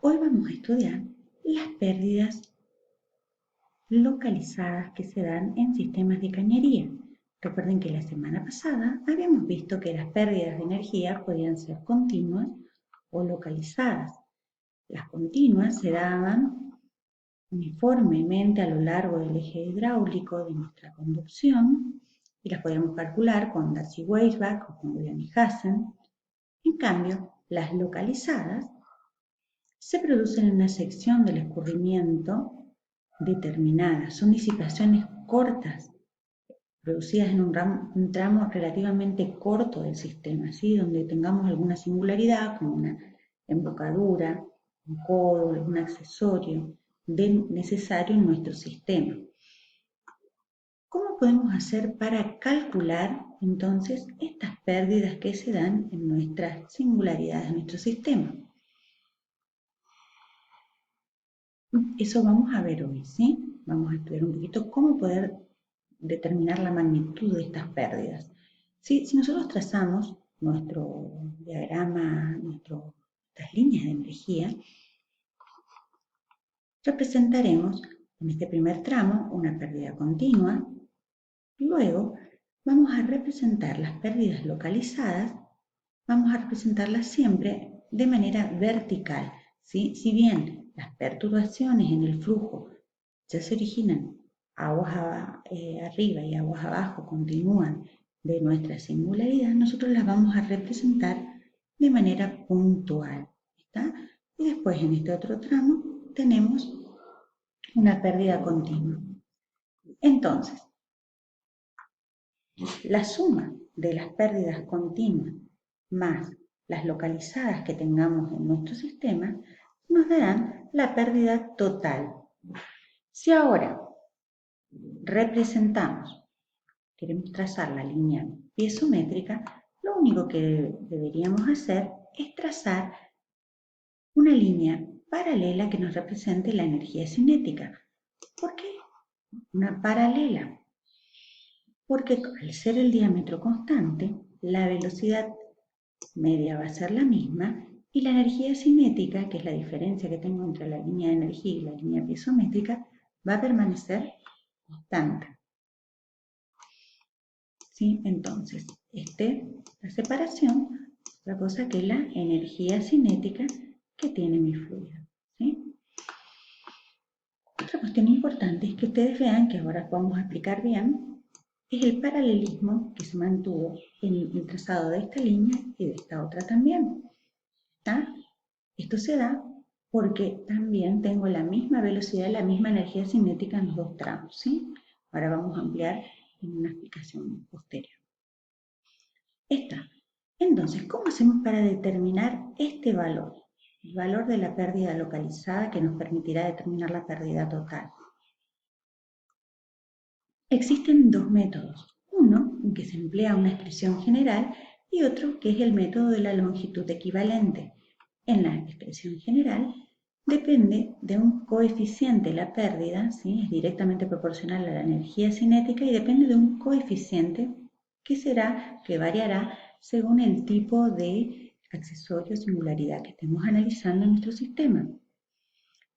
Hoy vamos a estudiar las pérdidas localizadas que se dan en sistemas de cañería. Recuerden que la semana pasada habíamos visto que las pérdidas de energía podían ser continuas o localizadas. Las continuas se daban uniformemente a lo largo del eje hidráulico de nuestra conducción y las podíamos calcular con Darcy-Weisbach o con Williams-Hassen. En cambio, las localizadas se producen en una sección del escurrimiento determinada. Son disipaciones cortas, producidas en un tramo relativamente corto del sistema, ¿sí? Donde tengamos alguna singularidad, como una embocadura, un codo, algún accesorio necesario en nuestro sistema. ¿Cómo podemos hacer para calcular entonces estas pérdidas que se dan en nuestras singularidades, en nuestro sistema? Eso vamos a ver hoy, ¿sí? Vamos a estudiar un poquito cómo poder determinar la magnitud de estas pérdidas. ¿Sí? Si nosotros trazamos nuestro diagrama, nuestras líneas de energía, representaremos en este primer tramo una pérdida continua. Luego vamos a representar las pérdidas localizadas, vamos a representarlas siempre de manera vertical, ¿sí? Si bien las perturbaciones en el flujo ya se originan aguas arriba y aguas abajo, continúan de nuestra singularidad, nosotros las vamos a representar de manera puntual, ¿está? Y después en este otro tramo tenemos una pérdida continua. Entonces, la suma de las pérdidas continuas más las localizadas que tengamos en nuestro sistema nos darán la pérdida total. Si ahora representamos, queremos trazar la línea piezométrica, lo único que deberíamos hacer es trazar una línea paralela que nos represente la energía cinética. ¿Por qué una paralela? Porque al ser el diámetro constante, la velocidad media va a ser la misma y la energía cinética, que es la diferencia que tengo entre la línea de energía y la línea piezométrica, va a permanecer constante. ¿Sí? Entonces, la separación es otra cosa que la energía cinética que tiene mi fluido. ¿Sí? Otra cuestión importante es que ustedes vean, que ahora vamos a explicar bien, es el paralelismo que se mantuvo en el trazado de esta línea y de esta otra también. ¿Está? Esto se da porque también tengo la misma velocidad, la misma energía cinética en los dos tramos. ¿Sí? Ahora vamos a ampliar en una explicación posterior. Entonces, ¿cómo hacemos para determinar este valor? El valor de la pérdida localizada que nos permitirá determinar la pérdida total. Existen dos métodos. Uno, en que se emplea una expresión general, y otro, que es el método de la longitud equivalente. En la expresión general, depende de un coeficiente la pérdida, ¿sí? Es directamente proporcional a la energía cinética y depende de un coeficiente que variará según el tipo de accesorio o singularidad que estemos analizando en nuestro sistema.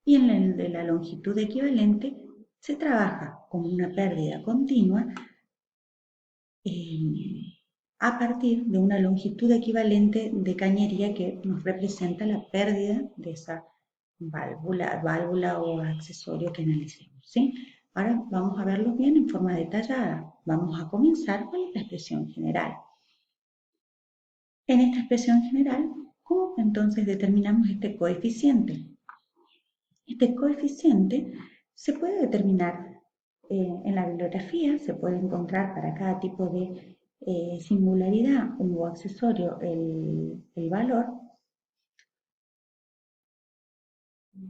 Y en el de la longitud equivalente se trabaja con una pérdida continua a partir de una longitud equivalente de cañería que nos representa la pérdida de esa válvula o accesorio que analicemos, ¿sí? Ahora vamos a verlos bien en forma detallada. Vamos a comenzar con la expresión general. En esta expresión general, ¿cómo entonces determinamos este coeficiente? Este coeficiente se puede determinar en la bibliografía, se puede encontrar para cada tipo de singularidad o accesorio el valor,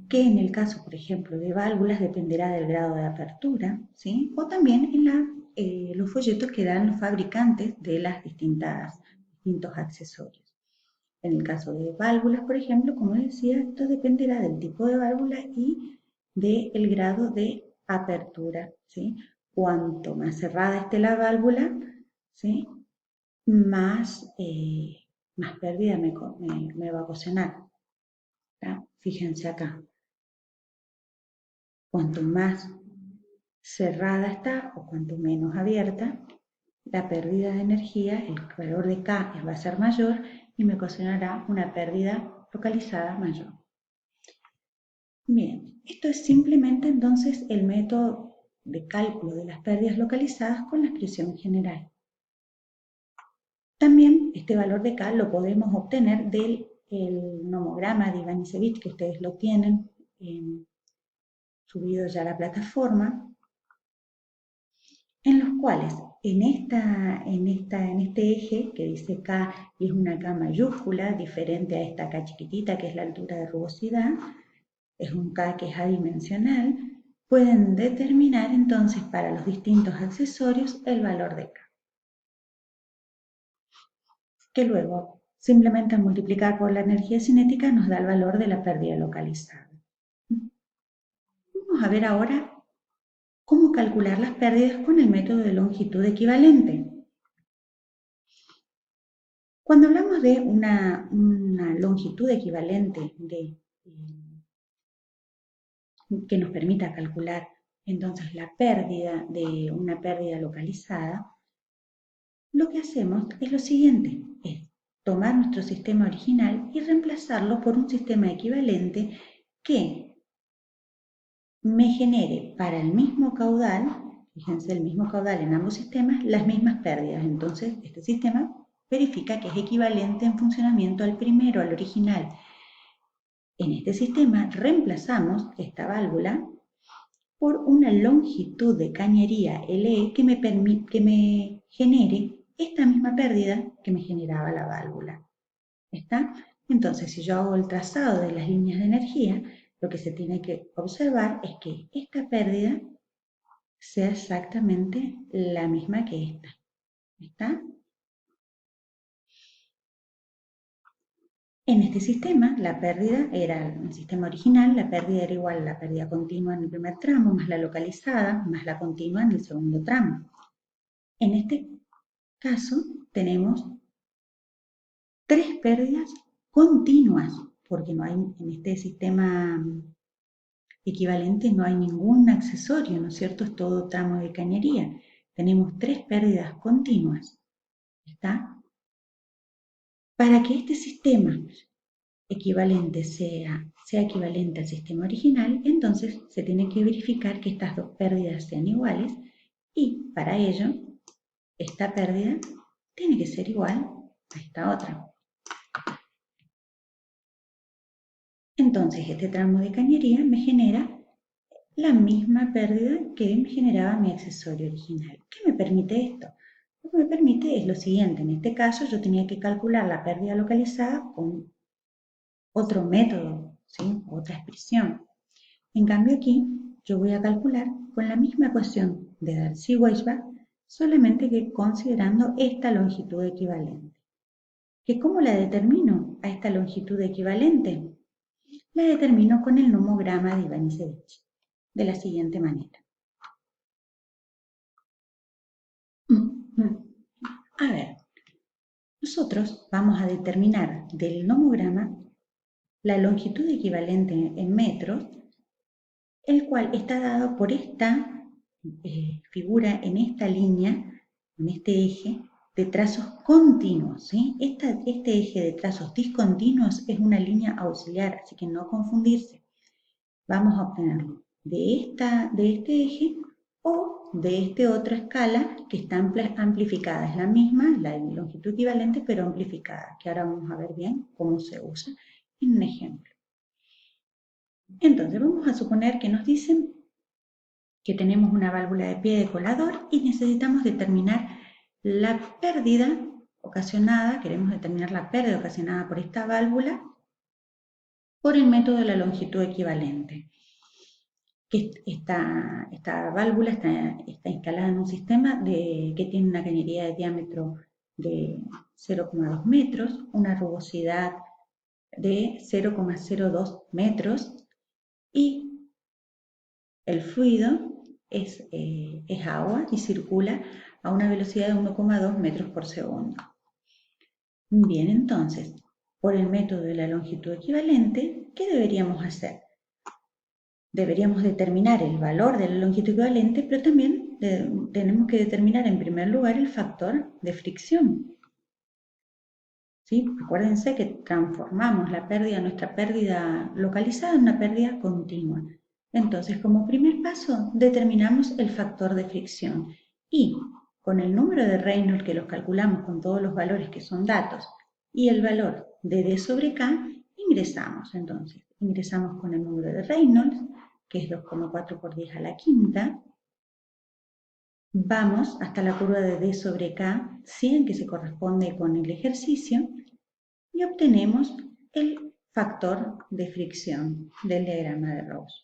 que en el caso, por ejemplo, de válvulas dependerá del grado de apertura, ¿sí? O también en los folletos que dan los fabricantes de las distintos accesorios. En el caso de válvulas, por ejemplo, como decía, esto dependerá del tipo de válvula y del grado de apertura, ¿sí? Cuanto más cerrada esté la válvula, ¿sí? más pérdida me va a ocasionar. ¿Está? Fíjense acá. Cuanto más cerrada está o cuanto menos abierta, la pérdida de energía, el valor de K va a ser mayor y me ocasionará una pérdida localizada mayor. Bien, esto es simplemente entonces el método de cálculo de las pérdidas localizadas con la expresión general. También este valor de K lo podemos obtener del nomograma de Ivanisevic, que ustedes lo tienen subido ya a la plataforma, en los cuales en este eje que dice K y es una K mayúscula, diferente a esta K chiquitita que es la altura de rugosidad, es un K que es adimensional, pueden determinar entonces para los distintos accesorios el valor de K, que luego simplemente al multiplicar por la energía cinética nos da el valor de la pérdida localizada. Vamos a ver ahora cómo calcular las pérdidas con el método de longitud equivalente. Cuando hablamos de una longitud equivalente que nos permita calcular entonces la pérdida de una pérdida localizada, lo que hacemos es lo siguiente, es tomar nuestro sistema original y reemplazarlo por un sistema equivalente que me genere para el mismo caudal, fíjense, el mismo caudal en ambos sistemas, las mismas pérdidas. Entonces, este sistema verifica que es equivalente en funcionamiento al primero, al original. En este sistema reemplazamos esta válvula por una longitud de cañería LE que me genere esta misma pérdida que me generaba la válvula. ¿Está? Entonces, si yo hago el trazado de las líneas de energía, lo que se tiene que observar es que esta pérdida sea exactamente la misma que esta. ¿Está? En este sistema, la pérdida era, en el sistema original, la pérdida era igual a la pérdida continua en el primer tramo, más la localizada, más la continua en el segundo tramo. En este caso, tenemos tres pérdidas continuas, porque no hay, en este sistema equivalente no hay ningún accesorio, ¿no es cierto? Es todo tramo de cañería. Tenemos tres pérdidas continuas. ¿Está? Para que este sistema equivalente sea equivalente al sistema original, entonces se tiene que verificar que estas dos pérdidas sean iguales y para ello esta pérdida tiene que ser igual a esta otra. Entonces este tramo de cañería me genera la misma pérdida que me generaba mi accesorio original. ¿Qué me permite esto? Lo que me permite es lo siguiente. En este caso yo tenía que calcular la pérdida localizada con otro método, ¿sí? Otra expresión. En cambio aquí yo voy a calcular con la misma ecuación de Darcy-Weisbach, solamente que considerando esta longitud equivalente. ¿Que cómo la determino a esta longitud equivalente? La determino con el nomograma de Ivanisevic, de la siguiente manera. A ver, nosotros vamos a determinar del nomograma la longitud equivalente en metros, el cual está dado por esta figura en esta línea, en este eje de trazos continuos. ¿Sí? Este eje de trazos discontinuos es una línea auxiliar, así que no confundirse. Vamos a obtenerlo de este eje o de esta otra escala que está amplificada. Es la misma, la longitud equivalente, pero amplificada, que ahora vamos a ver bien cómo se usa en un ejemplo. Entonces vamos a suponer que nos dicen que tenemos una válvula de pie de colador y necesitamos determinar la pérdida ocasionada, queremos determinar la pérdida ocasionada por esta válvula por el método de la longitud equivalente. Esta válvula está instalada en un sistema que tiene una cañería de diámetro de 0,2 metros, una rugosidad de 0,02 metros y el fluido es agua y circula a una velocidad de 1,2 metros por segundo. Bien, entonces, por el método de la longitud equivalente, ¿qué deberíamos hacer? Deberíamos determinar el valor de la longitud equivalente, pero también tenemos que determinar en primer lugar el factor de fricción. ¿Sí? Acuérdense que transformamos nuestra pérdida localizada en una pérdida continua. Entonces, como primer paso, determinamos el factor de fricción y con el número de Reynolds, que los calculamos con todos los valores que son datos, y el valor de D sobre K, ingresamos. Entonces, ingresamos con el número de Reynolds, que es 2,4 por 10 a la quinta. Vamos hasta la curva de D sobre K, 100, que se corresponde con el ejercicio, y obtenemos el factor de fricción del diagrama de Rose.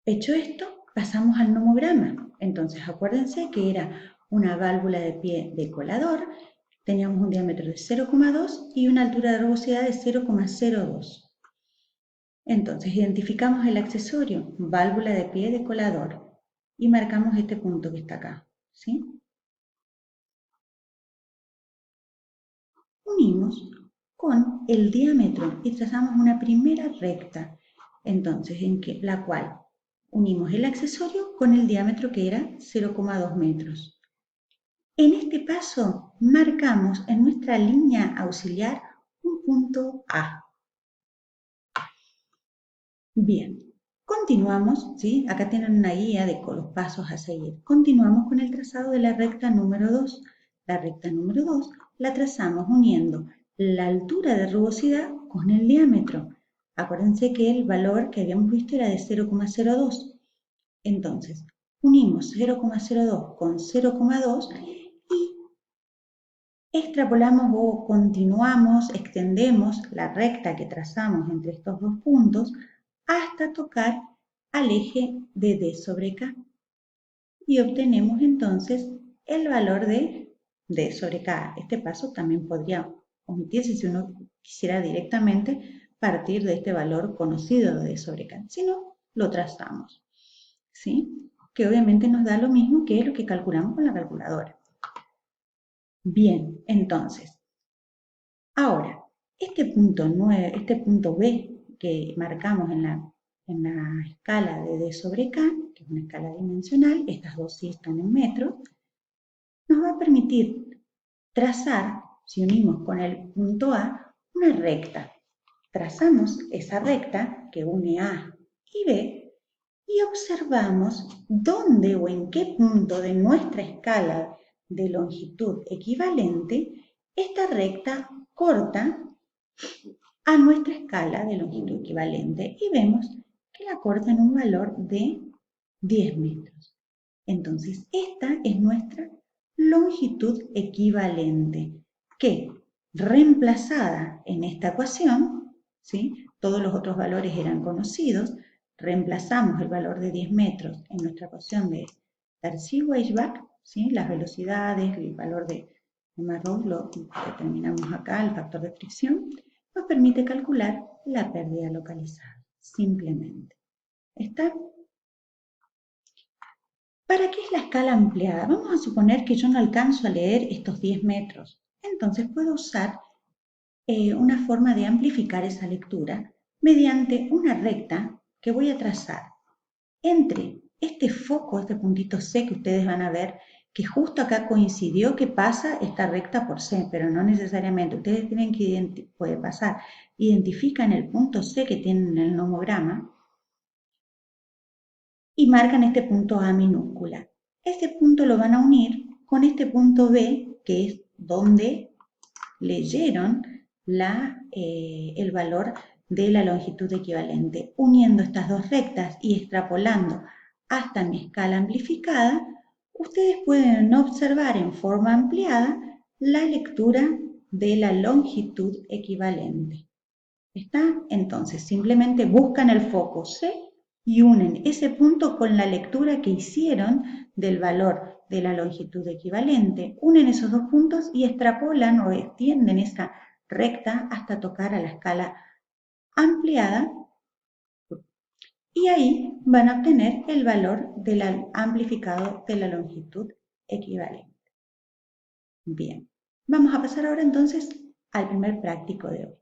Hecho esto, pasamos al nomograma. Entonces, acuérdense que era una válvula de pie de colador, teníamos un diámetro de 0,2 y una altura de rugosidad de 0,02. Entonces, identificamos el accesorio, válvula de pie de colador, y marcamos este punto que está acá, ¿sí? Unimos con el diámetro y trazamos una primera recta, entonces, la cual unimos el accesorio con el diámetro que era 0,2 metros. En este paso marcamos en nuestra línea auxiliar un punto A. Bien, continuamos, ¿sí? Acá tienen una guía de los pasos a seguir. Continuamos con el trazado de la recta número 2. La recta número 2 la trazamos uniendo la altura de rugosidad con el diámetro. Acuérdense que el valor que habíamos visto era de 0,02. Entonces, unimos 0,02 con 0,2 y extrapolamos o continuamos, extendemos la recta que trazamos entre estos dos puntos hasta tocar al eje de D sobre K. Y obtenemos entonces el valor de D sobre K. Este paso también podría omitirse si uno quisiera directamente partir de este valor conocido de D sobre K. Si no, lo trazamos, ¿sí? Que obviamente nos da lo mismo que lo que calculamos con la calculadora. Bien, entonces, ahora, este punto B que marcamos en la escala de D sobre K, que es una escala dimensional, estas dos sí están en metros, nos va a permitir trazar, si unimos con el punto A, una recta. Trazamos esa recta que une A y B y observamos dónde o en qué punto de nuestra escala de longitud equivalente esta recta corta a nuestra escala de longitud equivalente y vemos que la corta en un valor de 10 metros. Entonces, esta es nuestra longitud equivalente, que reemplazada en esta ecuación, ¿sí? Todos los otros valores eran conocidos, reemplazamos el valor de 10 metros en nuestra ecuación de Darcy-Weisbach, ¿sí? Las velocidades, el valor de Marrow lo determinamos acá, el factor de fricción, nos permite calcular la pérdida localizada, simplemente. ¿Está? ¿Para qué es la escala ampliada? Vamos a suponer que yo no alcanzo a leer estos 10 metros. Entonces puedo usar una forma de amplificar esa lectura mediante una recta que voy a trazar entre este foco, este puntito C que ustedes van a ver, que justo acá coincidió que pasa esta recta por C, pero no necesariamente. Ustedes tienen que puede pasar. Identifican el punto C que tienen en el nomograma y marcan este punto A minúscula. Este punto lo van a unir con este punto B, que es donde leyeron el valor de la longitud equivalente. Uniendo estas dos rectas y extrapolando hasta mi escala amplificada, ustedes pueden observar en forma ampliada la lectura de la longitud equivalente. ¿Está? Entonces, simplemente buscan el foco C y unen ese punto con la lectura que hicieron del valor de la longitud equivalente. Unen esos dos puntos y extrapolan o extienden esa recta hasta tocar a la escala ampliada y ahí van a obtener el valor del amplificado de la longitud equivalente. Bien, vamos a pasar ahora entonces al primer práctico de hoy.